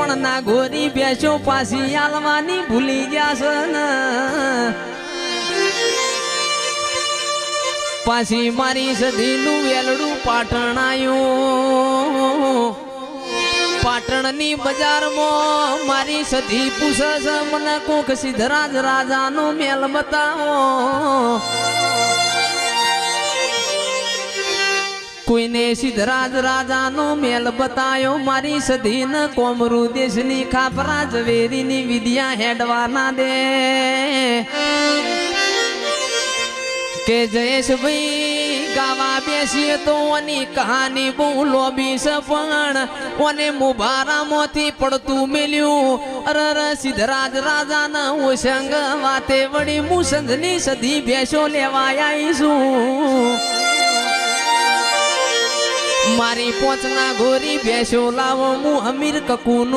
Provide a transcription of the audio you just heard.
પણ ના ગોરી બેસો પાછી આલવાની ભૂલી જશે ને પાછી મારી સધીનું વેલડું પાટણ આયું પાટણની બજારમાં મારી સધી પૂછે છે મને કોક સિદ્ધરાજ રાજાનો મેલ બતાવો કોઈને સિદ્ધરાજ રાજાનો મેલ બતાયો મારી સધીને કોમરૂ દેશની ખાપરા ઝવેરીની વિદ્યા હેડવાના દે કે જયેશભાઈ ગાવા બેસીએ તો ઓની કહાની બહુ લોબી છે પણ ઓને મુબારામાંથી પડતું મેલ્યું અરર સિદ્ધરાજ રાજાના ઓસંગ વાતે વળી મુસંજની સધી ભેંસો લેવા આવીશું મારી પોચના ગોરી ભેંસો લાવો હું અમીર કકુનું